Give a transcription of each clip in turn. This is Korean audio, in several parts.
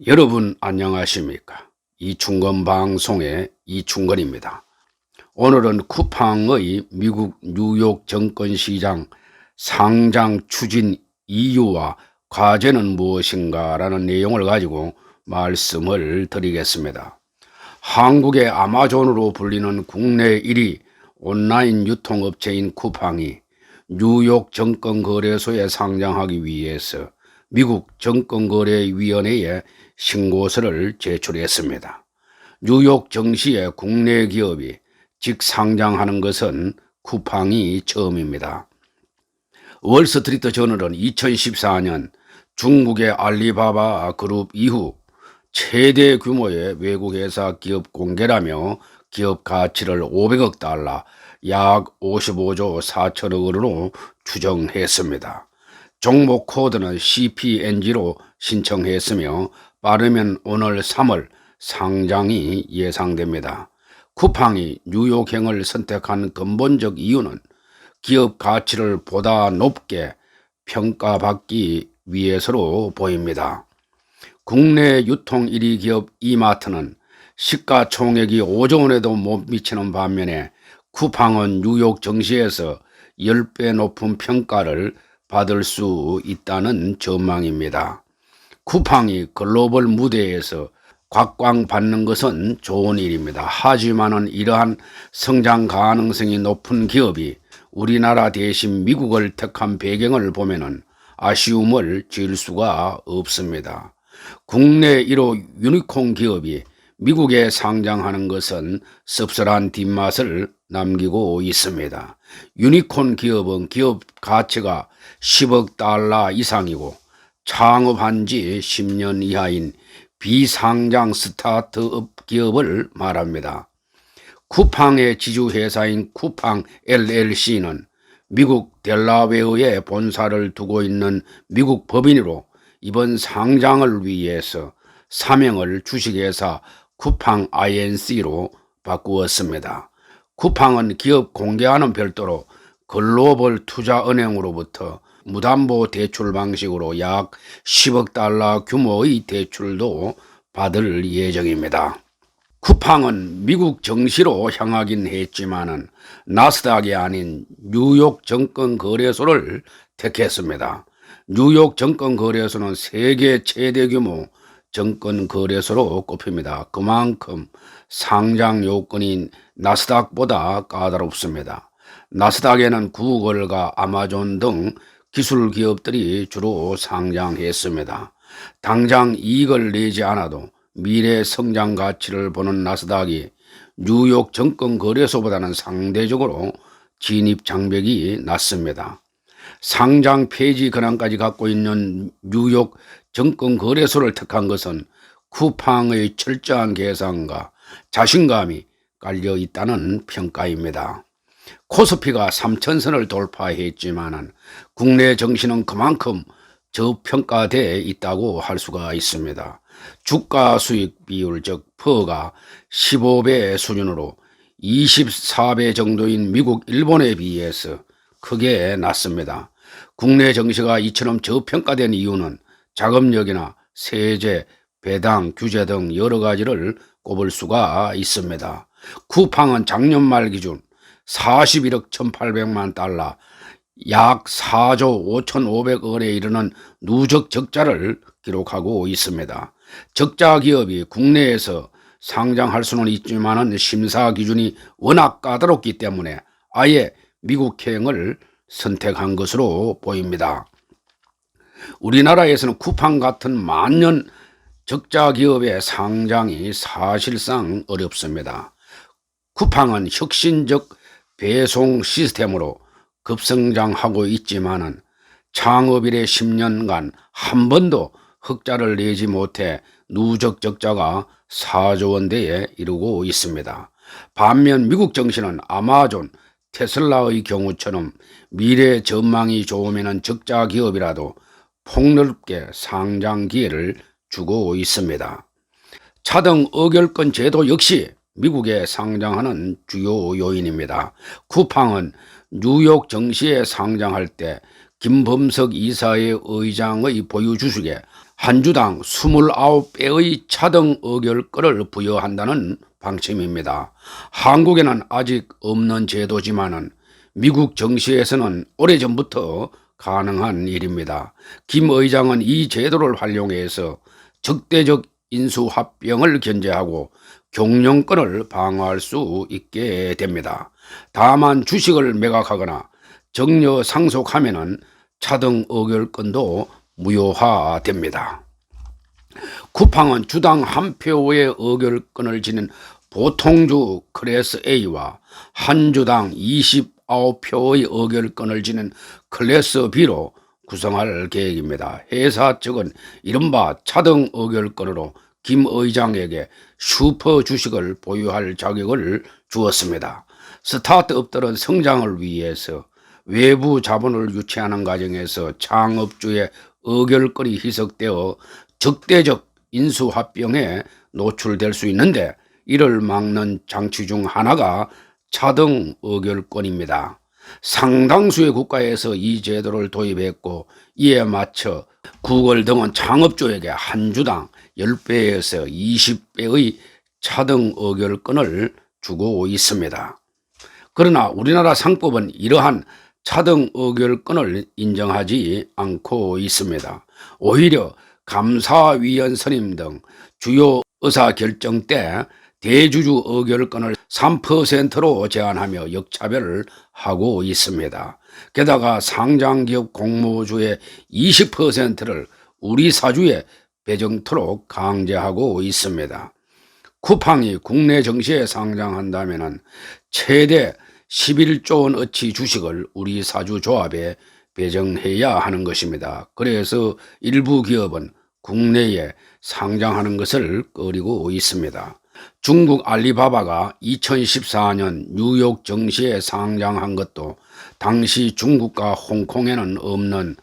여러분 안녕하십니까? 이충건 방송의 이충건입니다. 오늘은 쿠팡의 미국 뉴욕 증권시장 상장 추진 이유와 과제는 무엇인가 라는 내용을 가지고 말씀을 드리겠습니다. 한국의 아마존으로 불리는 국내 1위 온라인 유통업체인 쿠팡이 뉴욕 증권거래소에 상장하기 위해서 미국 증권거래위원회에 신고서를 제출했습니다. 뉴욕 증시에 국내 기업이 직상장하는 것은 쿠팡이 처음입니다. 월스트리트 저널은 2014년 중국의 알리바바 그룹 이후 최대 규모의 외국 회사 기업 공개라며 기업 가치를 500억 달러, 약 55조 4천억 원으로 추정했습니다. 종목 코드는 CPNG로 신청했으며 빠르면 오늘 3월 상장이 예상됩니다. 쿠팡이 뉴욕행을 선택한 근본적 이유는 기업 가치를 보다 높게 평가받기 위해서로 보입니다. 국내 유통 1위 기업 이마트는 시가총액이 5조 원에도 못 미치는 반면에 쿠팡은 뉴욕 증시에서 10배 높은 평가를 받을 수 있다는 전망입니다. 쿠팡이 글로벌 무대에서 각광받는 것은 좋은 일입니다. 하지만 이러한 성장 가능성이 높은 기업이 우리나라 대신 미국을 택한 배경을 보면 아쉬움을 질 수가 없습니다. 국내 1호 유니콘 기업이 미국에 상장하는 것은 씁쓸한 뒷맛을 남기고 있습니다. 유니콘 기업은 기업 가치가 10억 달러 이상이고 창업한 지 10년 이하인 비상장 스타트업 기업을 말합니다. 쿠팡의 지주회사인 쿠팡 LLC는 미국 델라웨어에 본사를 두고 있는 미국 법인으로 이번 상장을 위해서 사명을 주식회사 쿠팡 INC로 바꾸었습니다. 쿠팡은 기업 공개와는 별도로 글로벌 투자은행으로부터 무담보 대출 방식으로 약 10억 달러 규모의 대출도 받을 예정입니다. 쿠팡은 미국 증시로 향하긴 했지만은 나스닥이 아닌 뉴욕 증권거래소를 택했습니다. 뉴욕 증권거래소는 세계 최대 규모 증권거래소로 꼽힙니다. 그만큼 상장 요건인 나스닥보다 까다롭습니다. 나스닥에는 구글과 아마존 등 기술 기업들이 주로 상장했습니다. 당장 이익을 내지 않아도 미래 성장 가치를 보는 나스닥이 뉴욕 증권거래소보다는 상대적으로 진입 장벽이 낮습니다. 상장 폐지 권한까지 갖고 있는 뉴욕 증권거래소를 택한 것은 쿠팡의 철저한 계산과 자신감이 깔려 있다는 평가입니다. 코스피가 3,000선을 돌파했지만 국내 증시는 그만큼 저평가되어 있다고 할 수가 있습니다. 주가 수익 비율 즉 퍼가 15배 수준으로 24배 정도인 미국, 일본에 비해서 크게 낮습니다. 국내 증시가 이처럼 저평가된 이유는 자금력이나 세제, 배당, 규제 등 여러 가지를 꼽을 수가 있습니다. 쿠팡은 작년 말 기준 41억 1,800만 달러, 약 4조 5,500억 원에 이르는 누적 적자를 기록하고 있습니다. 적자 기업이 국내에서 상장할 수는 있지만 심사 기준이 워낙 까다롭기 때문에 아예 미국행을 선택한 것으로 보입니다. 우리나라에서는 쿠팡 같은 만년 적자 기업의 상장이 사실상 어렵습니다. 쿠팡은 혁신적 배송 시스템으로 급성장하고 있지만 창업 이래 10년간 한 번도 흑자를 내지 못해 누적 적자가 4조 원대에 이르고 있습니다. 반면 미국 증시는 아마존, 테슬라의 경우처럼 미래 전망이 좋으면 적자 기업이라도 폭넓게 상장 기회를 주고 있습니다. 차등 의결권 제도 역시 미국에 상장하는 주요 요인입니다. 쿠팡은 뉴욕 증시에 상장할 때 김범석 이사의 의장의 보유 주식의 한 주당 29배의 차등 의결권을 부여한다는 방침입니다. 한국에는 아직 없는 제도지만은 미국 정시에서는 오래전부터 가능한 일입니다. 김 의장은 이 제도를 활용해서 적대적 인수합병을 견제하고 경영권을 방어할 수 있게 됩니다. 다만 주식을 매각하거나 정려 상속하면은 차등 의결권도 무효화됩니다. 쿠팡은 주당 한 표의 의결권을 지닌 보통주 클래스 A와 한 주당 29표의 의결권을 지닌 클래스 B로 구성할 계획입니다. 회사 측은 이른바 차등 의결권으로 김 의장에게 슈퍼 주식을 보유할 자격을 주었습니다. 스타트업들은 성장을 위해서 외부 자본을 유치하는 과정에서 창업주의 의결권이 희석되어 적대적 인수합병에 노출될 수 있는데, 이를 막는 장치 중 하나가 차등 의결권입니다. 상당수의 국가에서 이 제도를 도입했고, 이에 맞춰 구글 등은 창업주에게 한 주당 10배에서 20배의 차등 의결권을 주고 있습니다. 그러나 우리나라 상법은 이러한 차등 의결권을 인정하지 않고 있습니다. 오히려 감사위원 선임 등 주요 의사결정 때 대주주 의결권을 3%로 제한하며 역차별을 하고 있습니다. 게다가 상장기업 공모주의 20%를 우리 사주에 배정토록 강제하고 있습니다. 쿠팡이 국내 정시에 상장한다면 최대 11조 원어치 주식을 우리 사주 조합에 배정해야 하는 것입니다. 그래서 일부 기업은 국내에 상장하는 것을 꺼리고 있습니다. 중국 알리바바가 2014년 뉴욕 정시에 상장한 것도 당시 중국과 홍콩에는 없는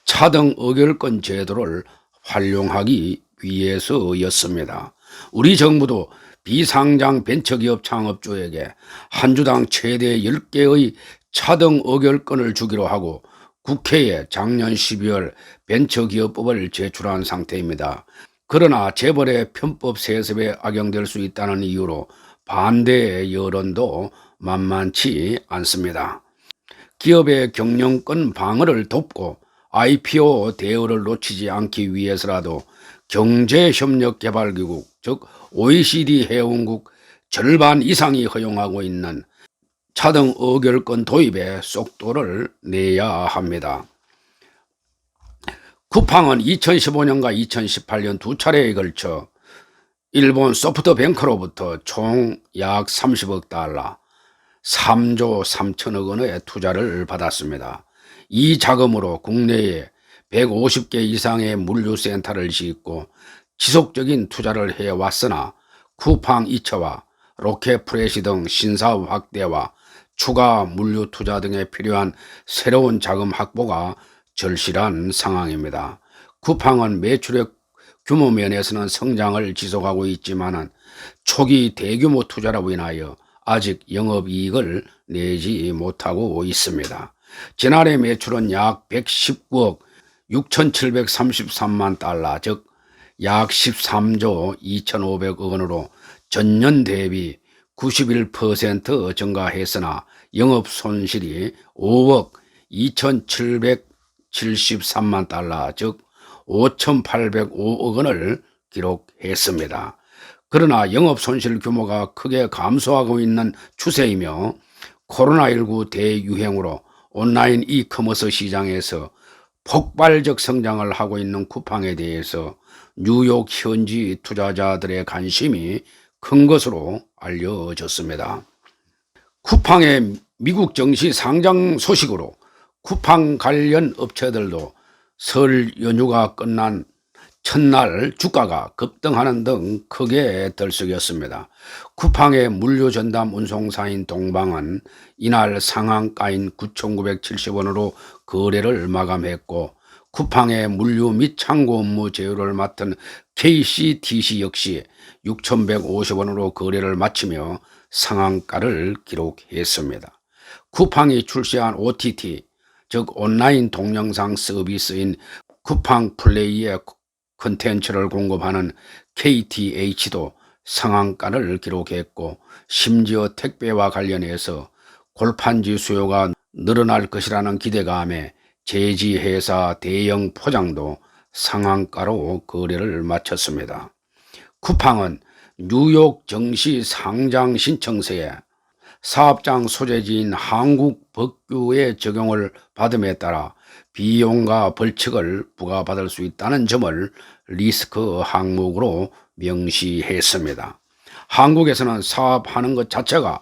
차등 의결권 제도를 활용하기 위해서였습니다. 우리 정부도 비상장 벤처기업 창업주에게 한 주당 최대 10개의 차등 의결권을 주기로 하고 국회에 작년 12월 벤처기업법을 제출한 상태입니다. 그러나 재벌의 편법 세습에 악용될 수 있다는 이유로 반대의 여론도 만만치 않습니다. 기업의 경영권 방어를 돕고 IPO 대우를 놓치지 않기 위해서라도 경제협력개발기구, 즉 OECD 회원국 절반 이상이 허용하고 있는 차등 의결권 도입에 속도를 내야 합니다. 쿠팡은 2015년과 2018년 두 차례에 걸쳐 일본 소프트뱅크로부터 총 약 30억 달러, 3조 3천억 원의 투자를 받았습니다. 이 자금으로 국내에 150개 이상의 물류센터를 짓고 지속적인 투자를 해왔으나 쿠팡 2차와 로켓프레시 등 신사업 확대와 추가 물류 투자 등에 필요한 새로운 자금 확보가 절실한 상황입니다. 쿠팡은 매출의 규모 면에서는 성장을 지속하고 있지만 초기 대규모 투자로 인하여 아직 영업이익을 내지 못하고 있습니다. 지난해 매출은 약 119억 6,733만 달러, 즉 약 13조 2,500억 원으로 전년 대비 91% 증가했으나 영업 손실이 5억 2,773만 달러, 즉 5,805억 원을 기록했습니다. 그러나 영업 손실 규모가 크게 감소하고 있는 추세이며 코로나19 대유행으로 온라인 이커머스 시장에서 폭발적 성장을 하고 있는 쿠팡에 대해서 뉴욕 현지 투자자들의 관심이 큰 것으로 알려졌습니다. 쿠팡의 미국 정시 상장 소식으로 쿠팡 관련 업체들도 설 연휴가 끝난 첫날 주가가 급등하는 등 크게 들썩였습니다. 쿠팡의 물류 전담 운송사인 동방은 이날 상한가인 9,970원으로 거래를 마감했고, 쿠팡의 물류 및 창고 업무 제휴를 맡은 KCTC 역시 6,150원으로 거래를 마치며 상한가를 기록했습니다. 쿠팡이 출시한 OTT, 즉 온라인 동영상 서비스인 쿠팡 플레이의 컨텐츠를 공급하는 KTH도 상한가를 기록했고, 심지어 택배와 관련해서 골판지 수요가 늘어날 것이라는 기대감에 제지회사 대형 포장도 상한가로 거래를 마쳤습니다. 쿠팡은 뉴욕 증시 상장 신청서에 사업장 소재지인 한국 법규의 적용을 받음에 따라 비용과 벌칙을 부과받을 수 있다는 점을 리스크 항목으로 명시했습니다. 한국에서는 사업하는 것 자체가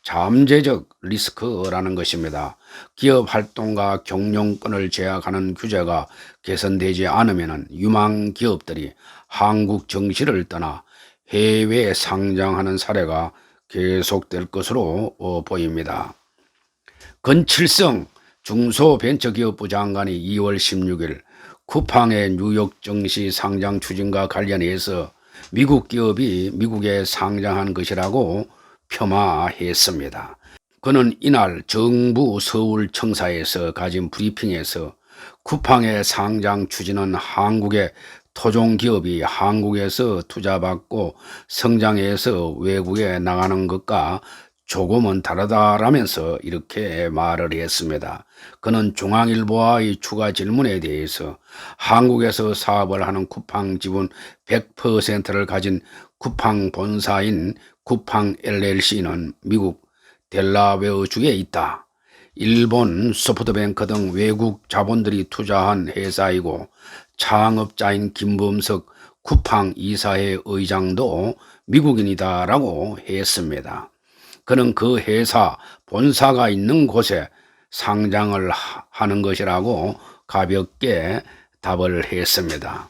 잠재적 리스크라는 것입니다. 기업 활동과 경영권을 제약하는 규제가 개선되지 않으면 유망 기업들이 한국 증시를 떠나 해외에 상장하는 사례가 계속될 것으로 보입니다. 건칠성 중소벤처기업부 장관이 2월 16일 쿠팡의 뉴욕 증시 상장 추진과 관련해서 미국 기업이 미국에 상장한 것이라고 폄하했습니다. 그는 이날 정부 서울청사에서 가진 브리핑에서 쿠팡의 상장 추진은 한국의 토종기업이 한국에서 투자받고 성장해서 외국에 나가는 것과 조금은 다르다라면서 이렇게 말을 했습니다. 그는 중앙일보와의 추가 질문에 대해서 한국에서 사업을 하는 쿠팡 지분 100%를 가진 쿠팡 본사인 쿠팡 LLC는 미국 델라웨어주에 있다. 일본 소프트뱅크 등 외국 자본들이 투자한 회사이고 창업자인 김범석 쿠팡 이사회 의장도 미국인이다 라고 했습니다. 그는 그 회사 본사가 있는 곳에 상장을 하는 것이라고 가볍게 답을 했습니다.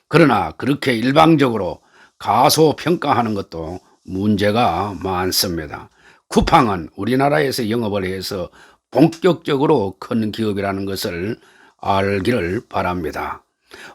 그러나 그렇게 일방적으로 가소평가하는 것도 문제가 많습니다. 쿠팡은 우리나라에서 영업을 해서 본격적으로 큰 기업이라는 것을 알기를 바랍니다.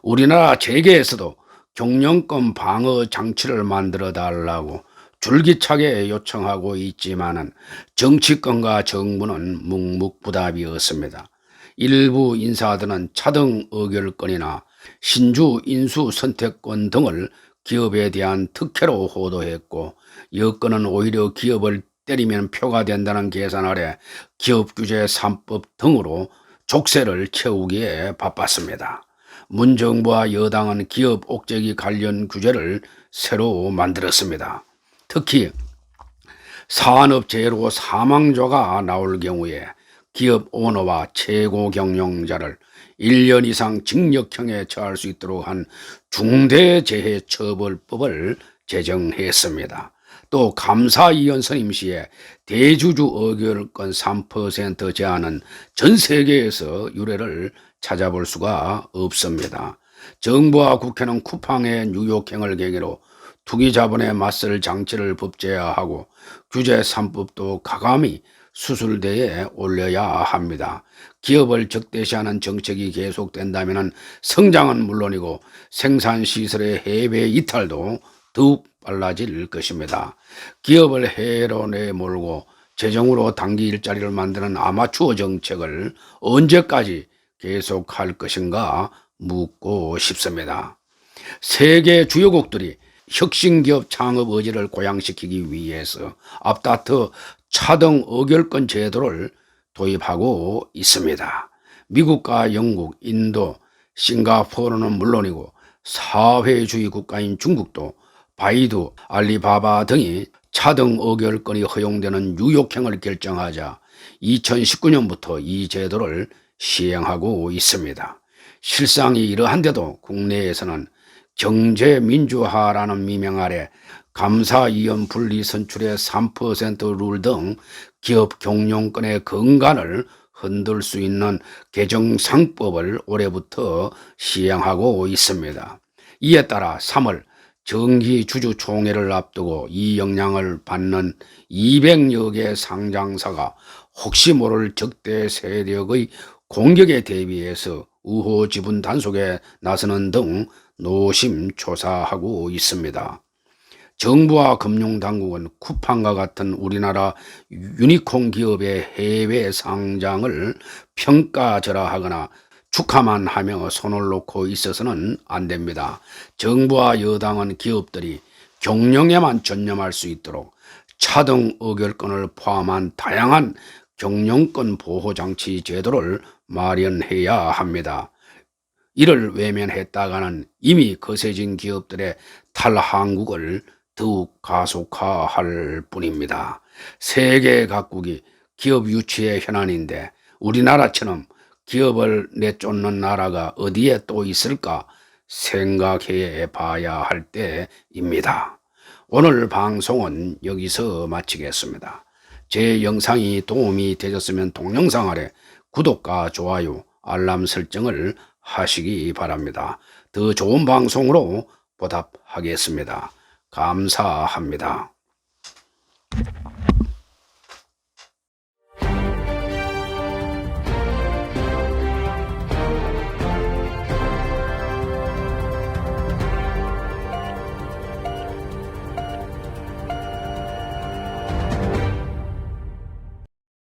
우리나라 재계에서도 경영권 방어 장치를 만들어 달라고 줄기차게 요청하고 있지만은 정치권과 정부는 묵묵부답이었습니다. 일부 인사들은 차등 의결권이나 신주 인수 선택권 등을 기업에 대한 특혜로 호도했고, 여권은 오히려 기업을 때리면 표가 된다는 계산 아래 기업규제 3법 등으로 족쇄를 채우기에 바빴습니다. 문정부와 여당은 기업 옥죄기 관련 규제를 새로 만들었습니다. 특히 산업재해로 사망조가 나올 경우에 기업 오너와 최고 경영자를 1년 이상 징역형에 처할 수 있도록 한 중대재해처벌법을 제정했습니다. 또 감사위원 선임 시에 대주주 의결권 3% 제한은 전 세계에서 유례를 찾아볼 수가 없습니다. 정부와 국회는 쿠팡의 뉴욕행을 계기로 투기자본에 맞설 장치를 법제화하고 규제 3법도 가감히 수술대에 올려야 합니다. 기업을 적대시하는 정책이 계속된다면 성장은 물론이고 생산시설의 해외 이탈도 더욱 빨라질 것입니다. 기업을 해로 내몰고 재정으로 단기 일자리를 만드는 아마추어 정책을 언제까지 계속할 것인가 묻고 싶습니다. 세계 주요국들이 혁신기업 창업 의지를 고양시키기 위해서 앞다퉈 차등 의결권 제도를 도입하고 있습니다. 미국과 영국, 인도, 싱가포르는 물론이고 사회주의 국가인 중국도 바이두, 알리바바 등이 차등 의결권이 허용되는 뉴욕행을 결정하자 2019년부터 이 제도를 시행하고 있습니다. 실상이 이러한데도 국내에서는 경제민주화라는 미명 아래 감사위원 분리 선출의 3% 룰 등 기업 경영권의 근간을 흔들 수 있는 개정상법을 올해부터 시행하고 있습니다. 이에 따라 3월 정기주주총회를 앞두고 이 영향을 받는 200여 개 상장사가 혹시 모를 적대 세력의 공격에 대비해서 우호 지분 단속에 나서는 등 노심초사하고 있습니다. 정부와 금융당국은 쿠팡과 같은 우리나라 유니콘 기업의 해외 상장을 평가절하하거나 축하만 하며 손을 놓고 있어서는 안 됩니다. 정부와 여당은 기업들이 경영에만 전념할 수 있도록 차등 의결권을 포함한 다양한 경영권 보호장치 제도를 마련해야 합니다. 이를 외면했다가는 이미 거세진 기업들의 탈한국을 더욱 가속화할 뿐입니다. 세계 각국이 기업 유치의 현안인데 우리나라처럼 기업을 내쫓는 나라가 어디에 또 있을까 생각해 봐야 할 때입니다. 오늘 방송은 여기서 마치겠습니다. 제 영상이 도움이 되셨으면 동영상 아래 구독과 좋아요, 알람 설정을 하시기 바랍니다. 더 좋은 방송으로 보답하겠습니다. 감사합니다.